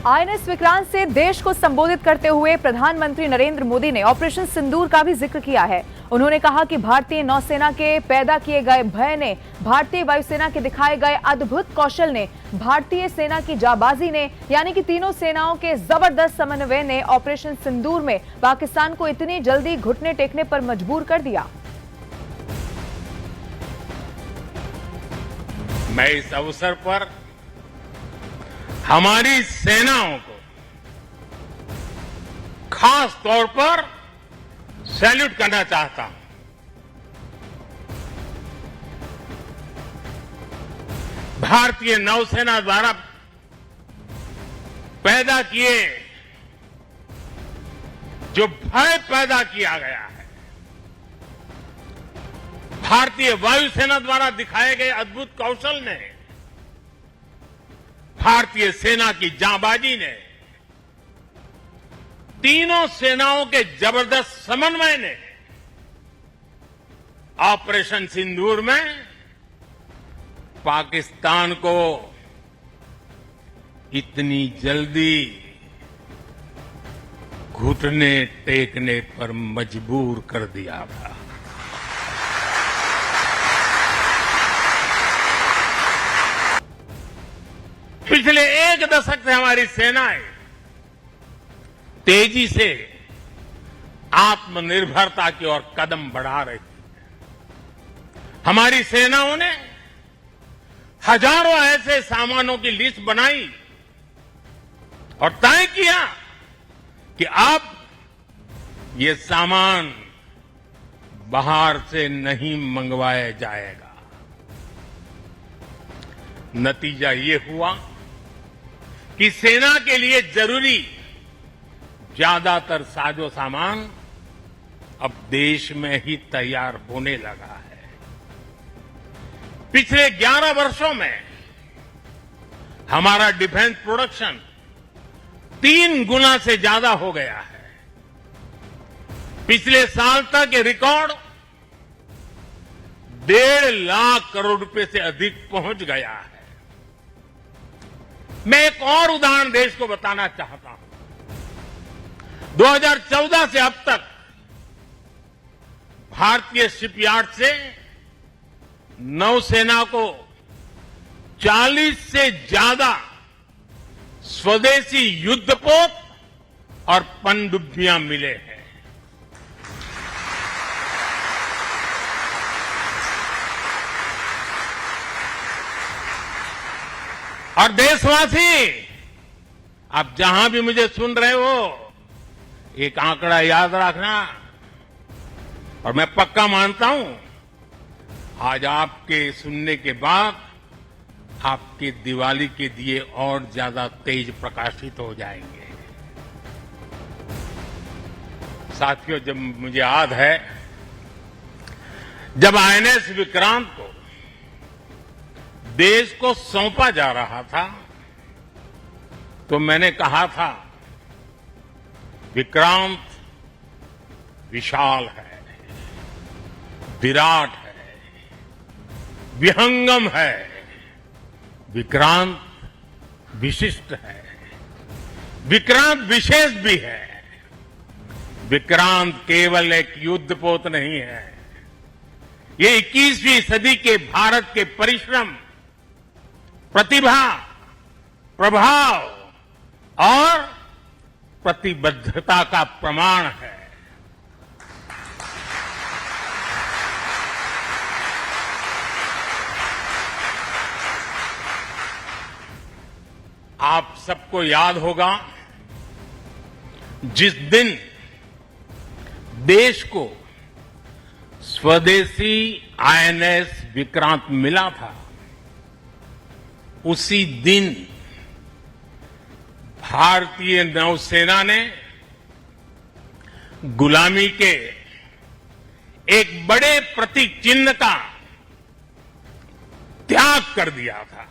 INS Vikrant से देश को संबोधित करते हुए प्रधानमंत्री नरेंद्र मोदी ने ऑपरेशन सिंदूर का भी जिक्र किया है। उन्होंने कहा कि भारतीय नौसेना के पैदा किए गए भय ने, भारतीय वायुसेना के दिखाए गए अद्भुत कौशल ने, भारतीय सेना की जाबाजी ने, यानी कि तीनों सेनाओं के जबरदस्त समन्वय ने ऑपरेशन सिंदूर में पाकिस्तान को इतनी जल्दी घुटने टेकने पर मजबूर कर दिया। मैं इस अवसर पर हमारी सेनाओं को खास तौर पर सैल्यूट करना चाहता हूं। भारतीय नौसेना द्वारा पैदा किए जो भय पैदा किया गया है, भारतीय वायुसेना द्वारा दिखाए गए अद्भुत कौशल ने, भारतीय सेना की जांबाजी ने, तीनों सेनाओं के जबरदस्त समन्वय ने ऑपरेशन सिंदूर में पाकिस्तान को इतनी जल्दी घुटने टेकने पर मजबूर कर दिया था। पिछले एक दशक से हमारी सेनाएं तेजी से आत्मनिर्भरता की ओर कदम बढ़ा रही है। हमारी सेनाओं ने हजारों ऐसे सामानों की लिस्ट बनाई और तय किया कि अब ये सामान बाहर से नहीं मंगवाया जाएगा। नतीजा ये हुआ कि सेना के लिए जरूरी ज्यादातर साजो सामान अब देश में ही तैयार होने लगा है। पिछले 11 वर्षों में हमारा डिफेंस प्रोडक्शन 3 गुना से ज्यादा हो गया है। पिछले साल तक ये रिकॉर्ड 1.5 लाख करोड़ रुपए से अधिक पहुंच गया है। मैं एक और उदाहरण देश को बताना चाहता हूं। 2014 से अब तक भारतीय शिपयार्ड से नौसेना को 40 से ज्यादा स्वदेशी युद्धपोत और पनडुब्बियां मिले हैं। और देशवासी, आप जहां भी मुझे सुन रहे हो, एक आंकड़ा याद रखना, और मैं पक्का मानता हूं आज आपके सुनने के बाद आपके दिवाली के दिए और ज्यादा तेज प्रकाशित हो जाएंगे। साथियों, जब मुझे याद है, जब आईएनएस विक्रांत को देश को सौंपा जा रहा था तो मैंने कहा था, विक्रांत विशाल है, विराट है, विहंगम है, विक्रांत विशिष्ट है, विक्रांत विशेष भी है। विक्रांत केवल एक युद्धपोत नहीं है, ये 21वीं सदी के भारत के परिश्रम, प्रतिभा, प्रभाव और प्रतिबद्धता का प्रमाण है। आप सबको याद होगा, जिस दिन देश को स्वदेशी आईएनएस विक्रांत मिला था, उसी दिन भारतीय नौसेना ने गुलामी के एक बड़े प्रतीक चिन्ह का त्याग कर दिया था।